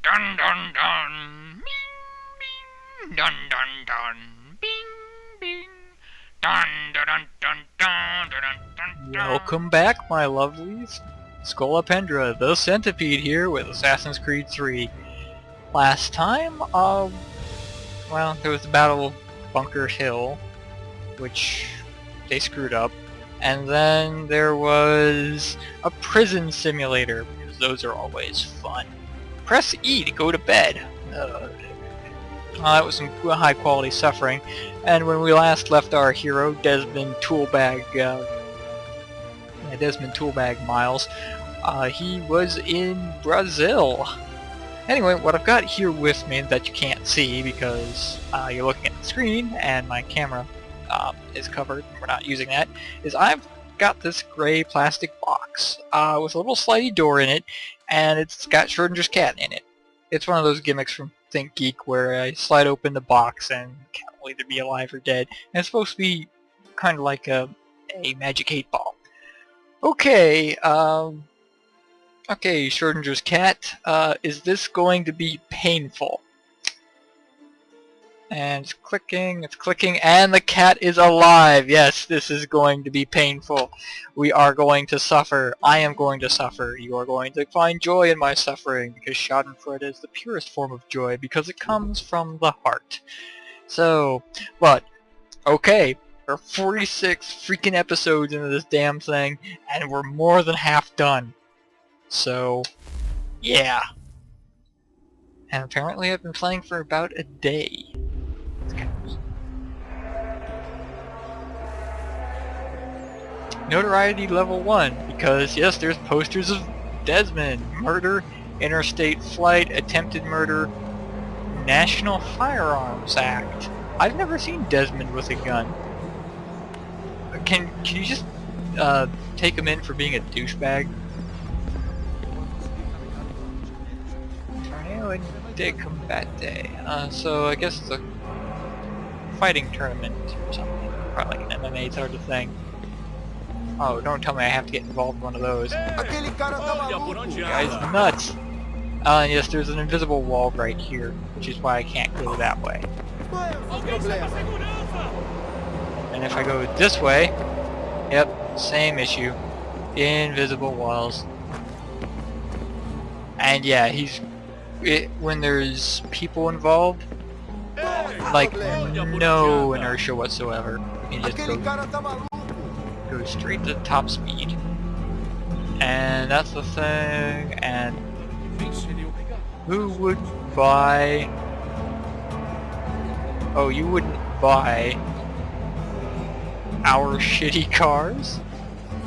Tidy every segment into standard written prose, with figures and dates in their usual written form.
Dun dun dun. Bing bing. Dun dun dun. Bing bing. Dun dun dun dun dun dun dun dun. Welcome back, my lovelies. Scolopendra, the Centipede here with Assassin's Creed 3. Last time, well, there was the Battle of Bunker Hill, which they screwed up. And then there was a prison simulator, because those are always fun. Press E to go to bed. That was some high quality suffering. And when we last left our hero, Desmond Toolbag Miles, he was in Brazil. Anyway, what I've got here with me that you can't see because you're looking at the screen and my camera is covered, we're not using that, is I've got this gray plastic box with a little slidey door in it, and it's got Schrodinger's cat in it. It's one of those gimmicks from Think Geek where I slide open the box and the cat will either be alive or dead, and it's supposed to be kind of like a magic 8-ball. Okay, okay, Schrodinger's cat, is this going to be painful? And it's clicking, and the cat is alive! Yes, this is going to be painful. We are going to suffer. I am going to suffer. You are going to find joy in my suffering, because schadenfreude is the purest form of joy, because it comes from the heart. So, but, okay, we're 46 freaking episodes into this damn thing, and we're more than half done. So, yeah. And apparently I've been playing for about a day. Notoriety level 1, because yes, there's posters of Desmond, murder, interstate flight, attempted murder, National Firearms Act. I've never seen Desmond with a gun. Can you just take him in for being a douchebag? Torneo de Combate. So I guess it's a fighting tournament or something. Probably like an MMA sort of thing. Oh, don't tell me I have to get involved in one of those. Guy's nuts! Yes, there's an invisible wall right here, which is why I can't go that way. And if I go this way, yep, same issue. Invisible walls. And yeah, when there's people involved, like no inertia whatsoever. You can just go straight to top speed. And that's the thing, and who would buy... Oh, you wouldn't buy our shitty cars?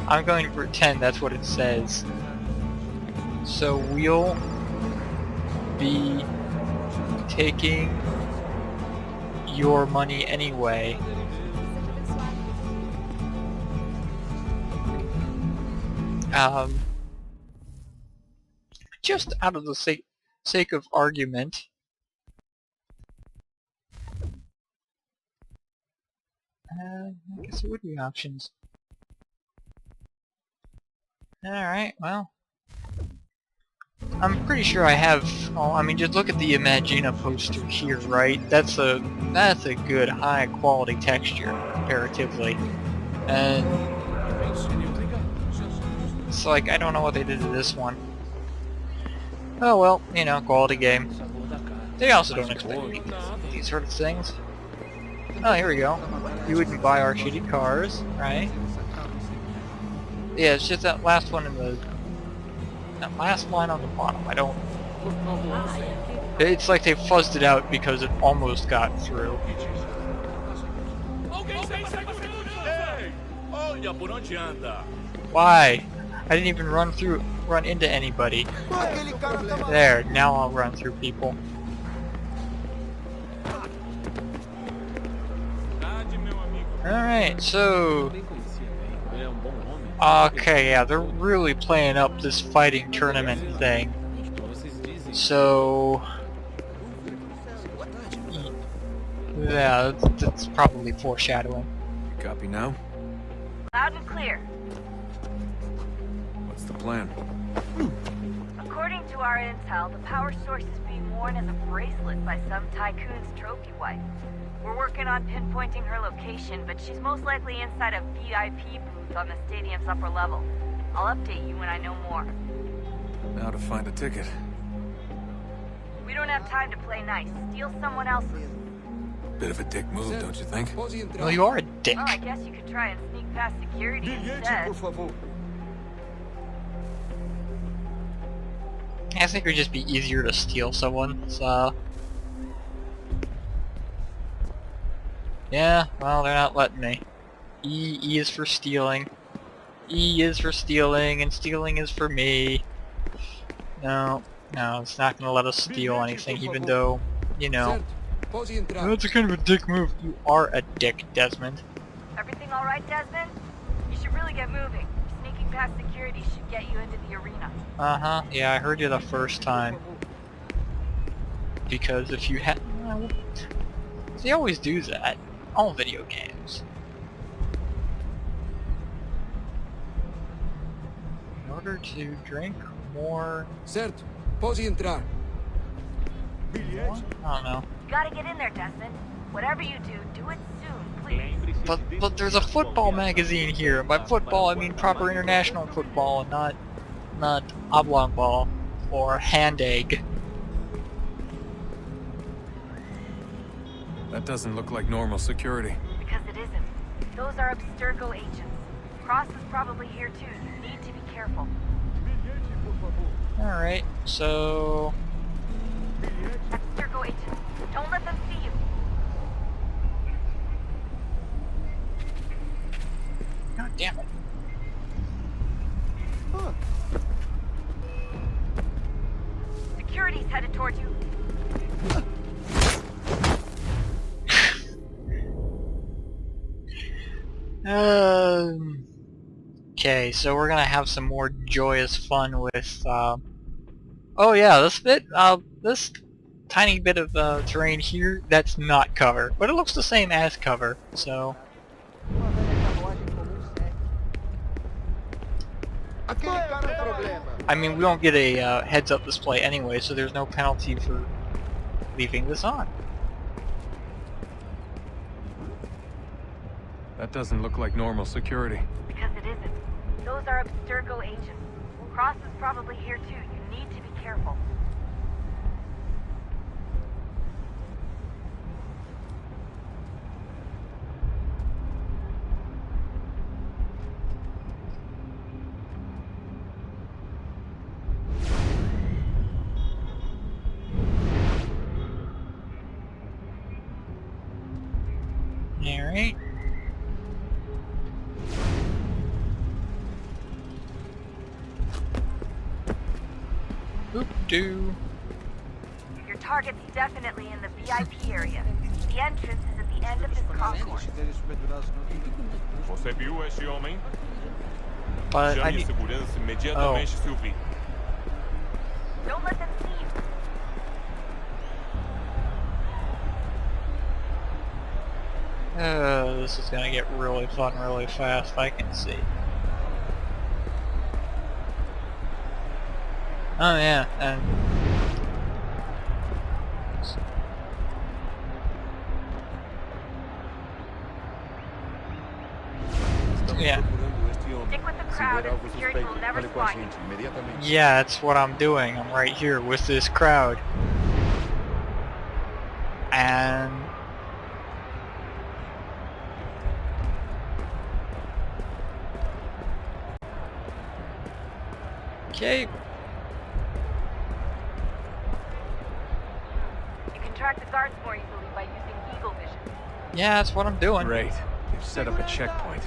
I'm going to pretend that's what it says. So we'll be taking your money anyway. Just out of the sake of argument, I guess it would be options. Alright, well, I'm pretty sure I have, oh, I mean, just look at the Imagina poster here, right? That's a good high quality texture comparatively. And it's like, I don't know what they did to this one. Oh well, you know, quality game. They also don't expect these sort of things. Oh, here we go. You wouldn't buy our shitty cars, right? Yeah, it's just that last one in the... that last line on the bottom, I don't... It's like they fuzzed it out because it almost got through. Why? I didn't even run into anybody. There, now I'll run through people. Alright, so... Okay, yeah, they're really playing up this fighting tournament thing. So... yeah, that's probably foreshadowing. Copy now? Loud and clear. What's the plan? According to our intel, the power source is being worn as a bracelet by some tycoon's trophy wife. We're working on pinpointing her location, but she's most likely inside a VIP booth on the stadium's upper level. I'll update you when I know more. Now to find a ticket. We don't have time to play nice. Steal someone else's. Bit of a dick move, don't you think? Well, you are a dick. Well, I guess you could try and sneak past security instead. I think it would just be easier to steal someone, so... Yeah, well, they're not letting me. E is for stealing. E is for stealing, and stealing is for me. No, it's not gonna let us steal anything, even though, you know... That's a kind of a dick move. You are a dick, Desmond. Everything alright, Desmond? You should really get moving. Sneaking past security should get you into the arena. Uh-huh, yeah, I heard you the first time. Because if you had... Well, they always do that. All video games. In order to drink more... Certo, pode entrar. I don't know. You gotta get in there, Desmond. Whatever you do it soon, please. But there's a football magazine here. By football, I mean proper international football, and not oblong ball or hand egg. That doesn't look like normal security. Because it isn't. Those are Abstergo agents. Cross is probably here too. You need to be careful. Alright, so... Abstergo agents. Don't let them see you. God damn it. Security's headed towards you. Okay, so we're gonna have some more joyous fun with, oh yeah, this tiny bit of, terrain here, that's not cover. But it looks the same as cover, so... I mean, we don't get a, heads-up display anyway, so there's no penalty for leaving this on. That doesn't look like normal security. Because it isn't. Those are Abstergo agents. Cross is probably here too. You need to be careful. Alright. Oop-doo. Your target's definitely in the VIP area. The entrance is at the end of this concourse. Você viu este homem? But I Chame a need... segurança imediatamente, Sylvie. Don't let them see you. This is gonna get really fun really fast, I can see. Oh yeah, and... Yeah. Stick with the crowd and security will never spot you. Yeah, that's what I'm doing. I'm right here with this crowd. And... Okay. You can track the guards more easily by using Eagle Vision. Yeah, that's what I'm doing. Great. They've set up a checkpoint.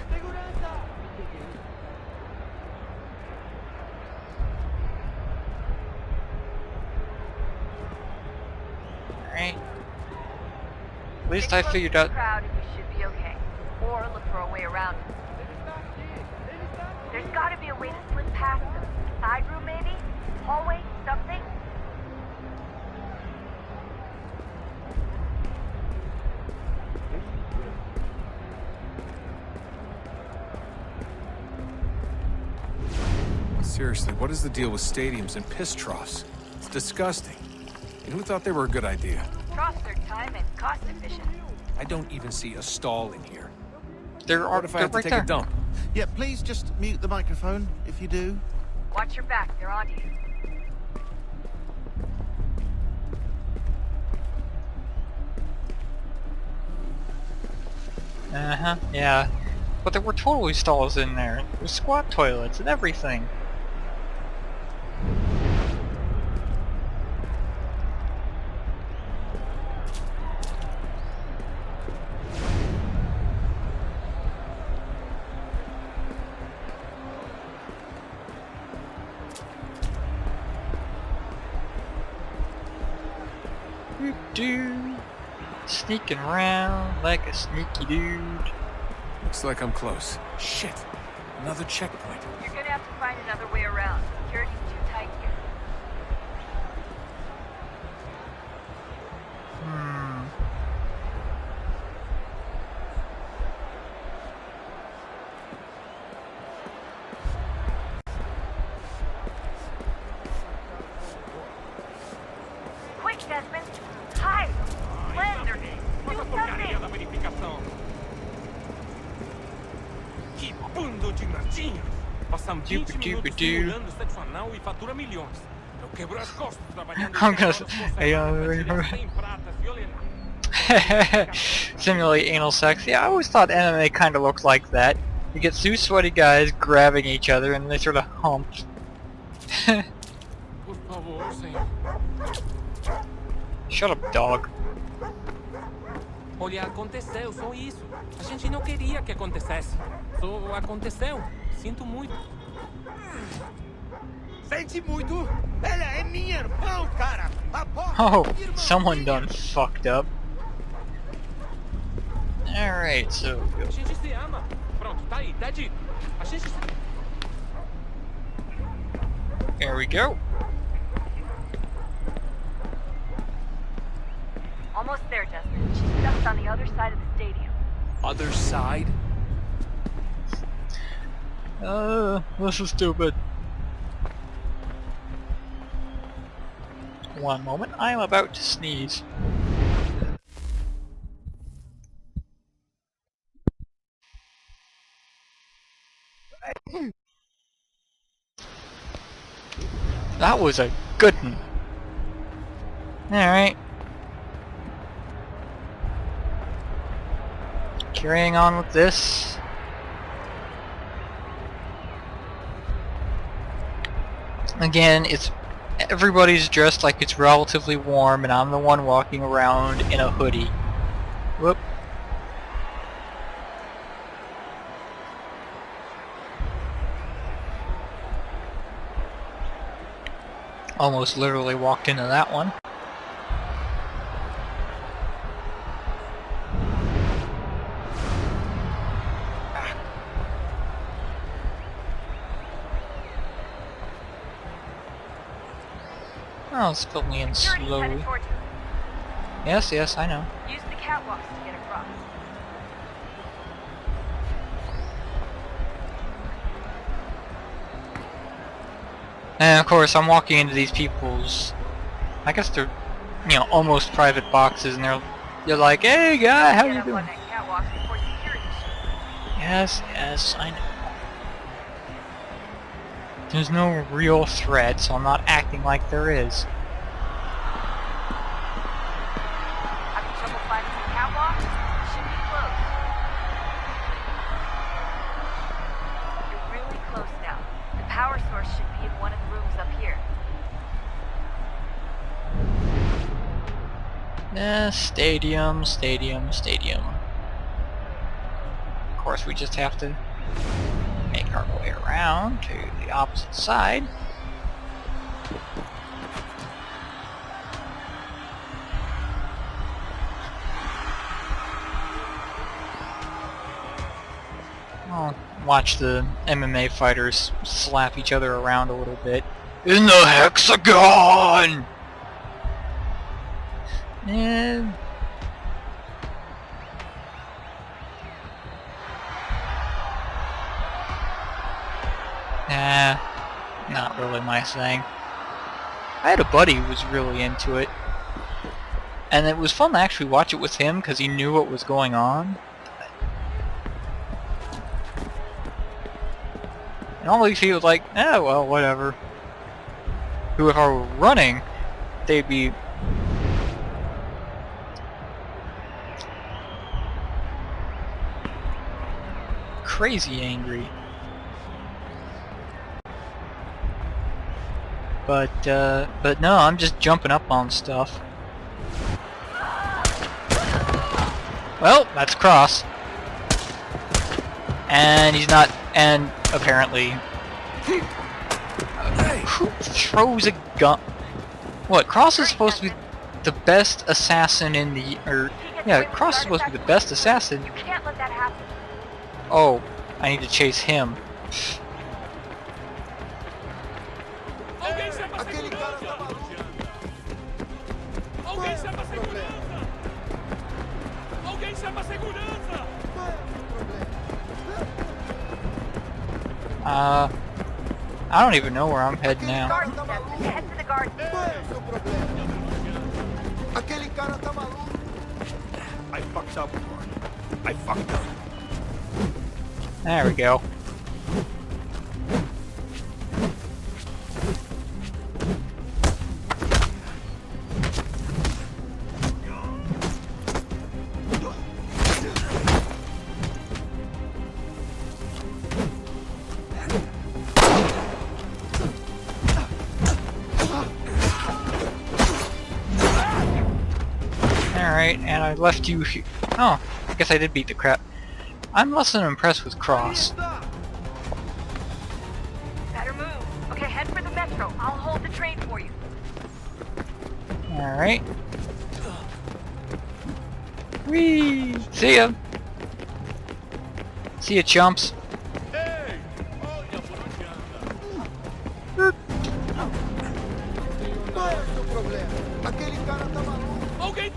Alright. At least I figured out... Crowd and you should be okay. Or look for a way around it. There's gotta be a way to slip past them. Side room maybe? Hallway? Something? Seriously, what is the deal with stadiums and piss troughs? It's disgusting. And who thought they were a good idea? Troughs are time and cost efficient. I don't even see a stall in here. What If I had to take a dump? Yeah, please just mute the microphone if you do. Watch your back, they're on you. Uh-huh, yeah. But there were totally stalls in there. There's squat toilets and everything. Dude, sneaking around like a sneaky dude. Looks like I'm close. Shit. Another checkpoint. You're gonna have to find another way around. Security's too tight here. Quick, Desmond! Hide! Blend or do Porcaria something! da verificação. Que bando de nardinhas! Passam 20 minutos simulando sexo anal e fatura milhões. Eu quebro as costas trabalhando I'm gonna horas por semana pra pratas e olha lá. Simulate anal sex. Yeah, I always thought MMA kind of looked like that. You get two sweaty guys grabbing each other and they sort of hump. Por favor, senhor. Shut up, dog. Olha, aconteceu, só isso. A gente não queria que acontecesse. Só aconteceu. Sinto muito. Sente muito? Ela é minha irmã, cara! A porra Oh, é minha irmã. someone done fucked up. Alright, so... A gente se ama. Pronto, tá aí, tá dito. A gente se... There we go. Almost there, Desmond. She's stuck on the other side of the stadium. Other side? This is stupid. One moment, I am about to sneeze. That was a good one. Alright. Carrying on with this. Again, everybody's dressed like it's relatively warm and I'm the one walking around in a hoodie. Whoop. Almost literally walked into that one. Oh, it's put me in Security's headed slowly. towards you. Yes, yes, I know. Use the catwalks to get across. And of course, I'm walking into these people's, I guess they're, almost private boxes, and they're like, "Hey, guy, how Get you up doing?" on that catwalk before security shows. Yes, yes, I know. There's no real threat, so I'm not acting like there is. Having trouble finding the catwalk? Should be close. You're really close now. The power source should be in one of the rooms up here. Stadium, stadium, stadium. Of course, we just have to make our way around to the opposite side. I'll watch the MMA fighters slap each other around a little bit. In the hexagon! And not really my thing. I had a buddy who was really into it. And it was fun to actually watch it with him because he knew what was going on. And all these people was like, eh, well, whatever. Who, if I were running, they'd be crazy angry. But no, I'm just jumping up on stuff. Well, that's Cross. And he's not, and apparently... who throws a gun? What, Cross is supposed to be the best assassin in the... yeah, Cross is supposed to be the best assassin. You can't let that happen. Oh, I need to chase him. Alguém chama a segurança! Alguém chama a segurança! Alguém chama a segurança! I don't even know where I'm heading now. Guard desk. Head to the guard desk. Aquele cara tá maluco. I fucked up, Mark. I fucked up. There we go. Alright, and I left you here. Oh, I guess I did beat the crap. I'm less than impressed with Cross. Better move. Okay, head for the metro. I'll hold the train for you. Alright. Whee! See ya! See ya, chumps. Qual é o seu problema? Aquele cara tá maluco. Alguém...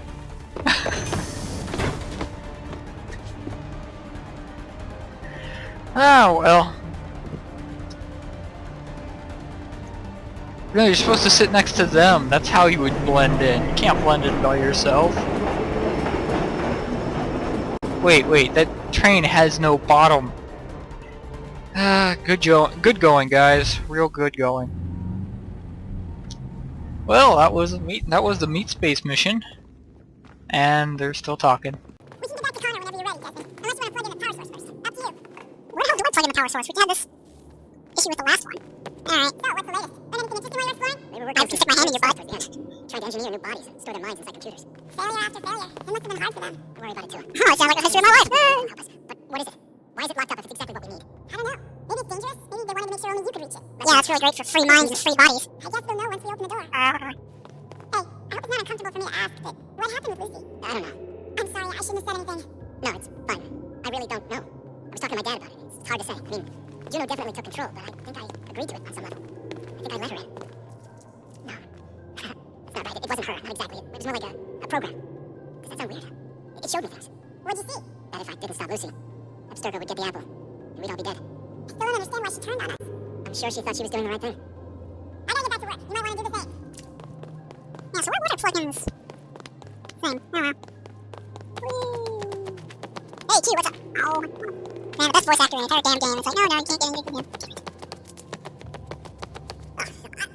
Oh, well. No, you're supposed to sit next to them. That's how you would blend in. You can't blend in by yourself. Wait, that train has no bottom. Good going, guys. Real good going. Well, that was the meat space mission. And they're still talking. We can get back to Connor whenever you're ready, Desmond. Unless you want to plug in the power source first. Up to you. Where the hell do I plug in the power source? We had this issue with the last one. Alright, so what's the latest? Been anything interesting while you're exploring? Maybe we're going to stick my hand in your butt. Tried to engineer new bodies and store their minds inside computers. Failure after failure. It must have been hard for them. Don't worry about it too. Oh, it sounds like the history of my life. Help us. But what is it? Why is it locked up if it's exactly what we need? I don't know. Maybe it's dangerous. Maybe they wanted to make sure only you could reach it. Yeah, that's really great for free minds and free bodies. I guess we'll know once we open the door. Hey, I hope it's not uncomfortable for me to ask, but what happened with Lucy? I don't know. I'm sorry, I shouldn't have said anything. No, it's fine. I really don't know. I was talking to my dad about it. It's hard to say. I mean, Juno definitely took control, but I think I agreed to it on some level. I think I let her in. No. That's not right. It wasn't her. Not exactly. It was more like a program. Does that sound weird? It showed me things. What'd you see? That if I didn't stop Lucy, Abstergo would get the apple, and we'd all be dead. I still don't understand why she turned on us. I'm sure she thought she was doing the right thing. I gotta get back to work. You might want to do the same. Yeah, so where would our plugins? Same. I don't know. Whee! Hey, Q, what's up? Oh. Man, the best voice actor in the entire damn game. It's like, no, you can't get anything from him.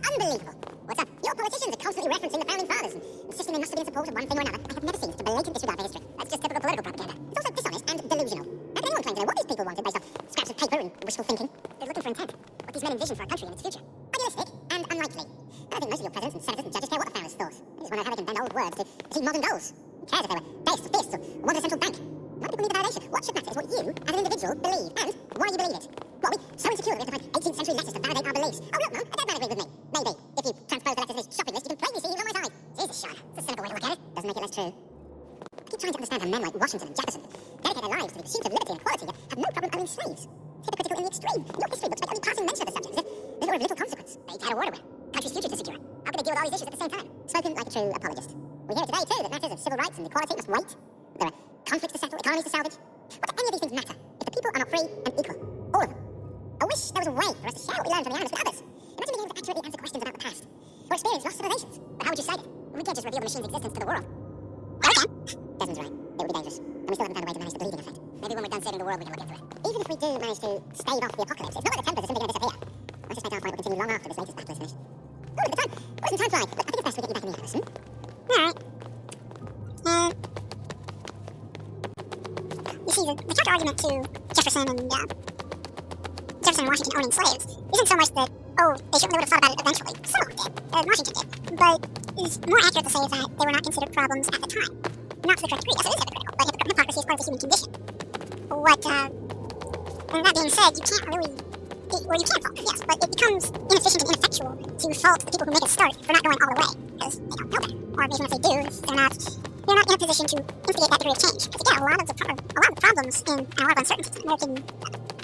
Unbelievable. What's up? Your politicians are constantly referencing the founding fathers and insisting they must have been in support of one thing or another. I have never seen such a blatant disregard for history. That's just typical political propaganda. It's also dishonest and delusional. How can anyone claim to know what these people wanted based off scraps of paper and wishful thinking? They're looking for intent. What these men envision for our country and its future. Idealistic and unlikely. I don't think most of your presidents and senators and judges care what the founders thought. They just wonder how they can bend old words to achieve modern goals. Who cares if they were based or fists or wanted a central bank? Why do people need the validation? What should matter is what you, as an individual, believe and why you believe it. What, are we so insecure that we have to find 18th century letters to validate our beliefs? Oh, look, Mum, a dead man agreed with me. Maybe. If you transpose the letters in his shopping list, you can plainly see he was on my side. Jesus, Sean. It's a cynical way to look at it. Doesn't make it less true. I keep trying to understand how men like Washington and Jefferson dedicate their lives to the pursuit of liberty and equality, yet have no problem owning slaves. It's hypocritical in the extreme. Your history books make only passing mention of the subject, as if it were of little consequence. They had a war to win. Country's future to secure. How can they deal with all these issues at the same time? Spoken like a true apologist. We hear today, too, that matters of civil rights and equality must wait. There are conflicts to settle, economies to salvage. What do any of these things matter if the people are not free and equal? All of them. I wish there was a way for us to share what we learned from the animals with others. Imagine being able to accurately answer questions about the past. or experience lost civilizations. But how would you cite it? We can't just reveal the machine's existence to the world. Yeah, we can. Desmond's right. It would be dangerous. And we still haven't found a way to manage the bleeding effect. Maybe when we're done saving the world, we can look into it. Even if we do manage to stave off the apocalypse, it's not like the Templars are simply going to disappear. I suspect our fight will continue long after this latest battle is finished. Oh, look at the time. Where's the time fly? I think it's best we get you back in the atlas, Alright. You see, the counter-argument to Jefferson and Washington owning slaves isn't so much that, oh, they would have thought about it eventually. Some of them did. Washington did. But it's more accurate to say that they were not considered problems at the time. Not to the correct degree. Yes, it is hypocritical, but hypocrisy is part of the human condition. And that being said, you can't really... you can fault, yes, but it becomes inefficient and ineffectual to fault the people who make it start for not going all the way, because they don't know better. Or even if they do, they're not in a position to instigate that degree of change. Because again, a lot of the problems and a lot of uncertainties in the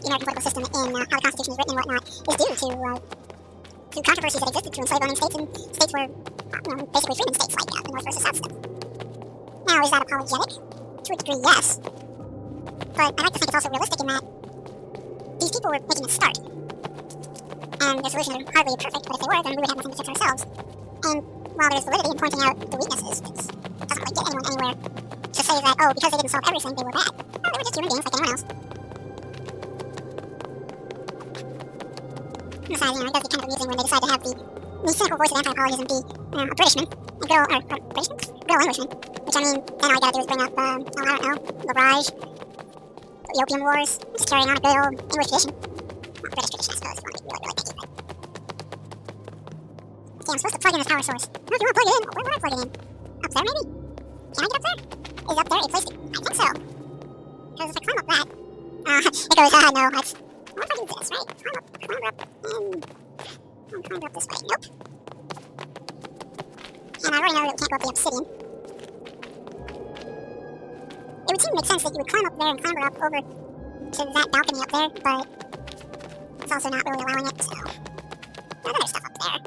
American political system in how the Constitution is written and whatnot is due to controversies that existed between slave-owning states and states were basically freedom states like the North versus South stuff. Now, is that apologetic? To a degree, yes. But I like to think it's also realistic in that these people were making a start. And their solutions are hardly perfect, but if they were, then we would have nothing to fix ourselves. And while there's validity in pointing out the weaknesses, it doesn't really get anyone anywhere to say that, oh, because they didn't solve everything, they were bad. No, they were just human beings like anyone else. Besides, it does get kind of amusing when they decide to have the cynical voice of anti-apologism be a Britishman, a girl Englishman, which I mean, then all you gotta do is bring up, I don't know, the Raj, the Opium Wars, just carrying on a good old English tradition. Well, British tradition, I suppose, if you want to be really picky, but... Okay, I'm supposed to plug in this power source. No, if you want to plug it in, where would I plug it in? Up there, maybe? Can I get up there? Is up there a place to... I think so. Because if I climb up that... it goes, no, that's... What if I do this, right? Climb up, and... I'll climb up this way. Nope. And I already know that we can't go up the obsidian. It would seem to make sense that you would climb up there and clamber up over to that balcony up there, but it's also not really allowing it, so... Well, there's stuff up there.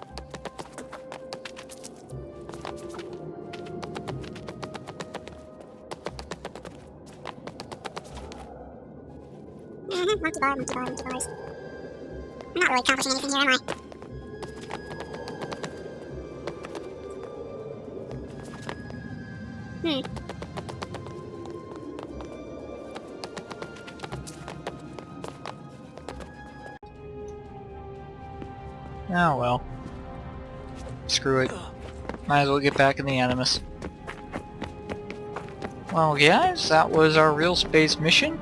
Monkey bars. I'm not really accomplishing anything here, am I? Oh well. Screw it. Might as well get back in the Animus. Well guys, that was our real space mission.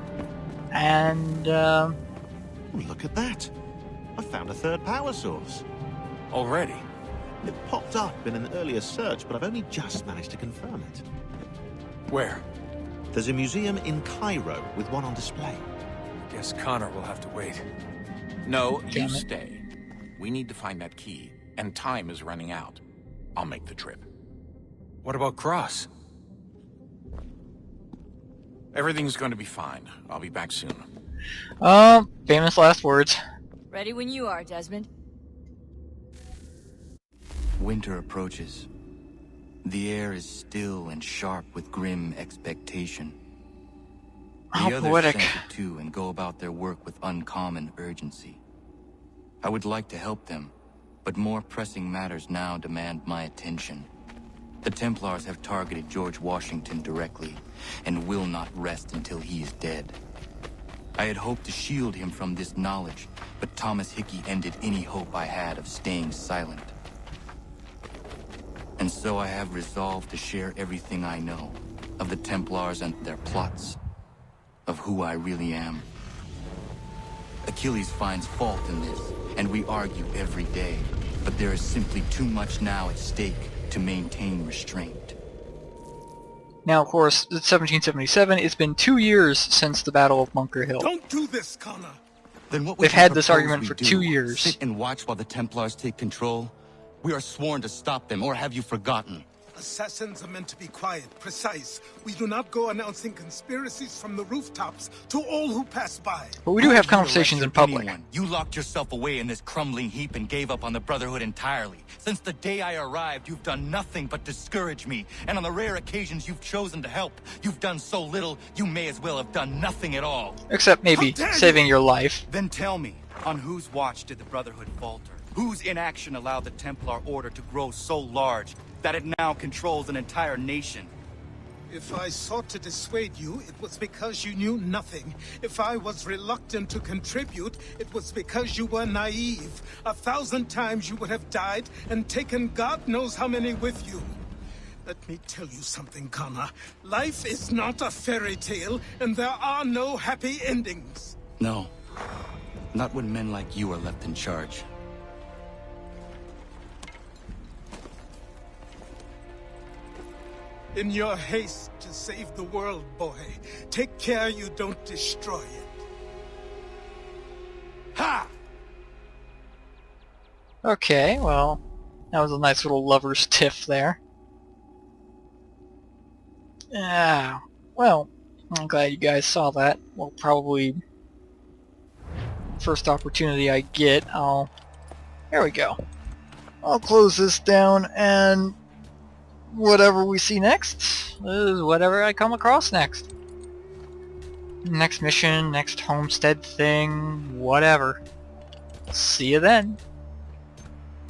And, Look at that. I found a third power source. Already? It popped up in an earlier search, but I've only just managed to confirm it. Where? There's a museum in Cairo with one on display. Guess Connor will have to wait. No, you Damn it. stay. We need to find that key, and time is running out. I'll make the trip. What about Cross? Everything's going to be fine. I'll be back soon. famous last words. Ready when you are, Desmond. Winter approaches. The air is still and sharp with grim expectation. How The others poetic. sense it too and go about their work with uncommon urgency. I would like to help them, but more pressing matters now demand my attention. The Templars have targeted George Washington directly, and will not rest until he is dead. I had hoped to shield him from this knowledge, but Thomas Hickey ended any hope I had of staying silent. And so I have resolved to share everything I know, of the Templars and their plots, of who I really am. Achilles finds fault in this, and we argue every day, but there is simply too much now at stake to maintain restraint. Now, of course, it's 1777. It's been 2 years since the Battle of Bunker Hill. Don't do this, Connor. Then what They've would you had this propose argument we for do? 2 years. Sit and watch while the Templars take control? We are sworn to stop them, or have you forgotten? Assassins are meant to be quiet, precise. We do not go announcing conspiracies from the rooftops to all who pass by. But we do have How do you conversations in arrest public. anyone? You locked yourself away in this crumbling heap and gave up on the Brotherhood entirely. Since the day I arrived, you've done nothing but discourage me. And on the rare occasions you've chosen to help, you've done so little, you may as well have done nothing at all. Except maybe How dare you! saving your life. Then tell me, on whose watch did the Brotherhood falter? Whose inaction allowed the Templar Order to grow so large that it now controls an entire nation? If I sought to dissuade you, it was because you knew nothing. If I was reluctant to contribute, it was because you were naive. 1,000 times you would have died and taken God knows how many with you. Let me tell you something, Connor. Life is not a fairy tale, and there are no happy endings. No. Not when men like you are left in charge. In your haste to save the world, boy, take care you don't destroy it. Ha! Okay, well, that was a nice little lover's tiff there. Yeah, well, I'm glad you guys saw that. Well, probably first opportunity I get, there we go. I'll close this down, and whatever we see next is whatever I come across next. Next mission, next homestead thing, whatever. See you then.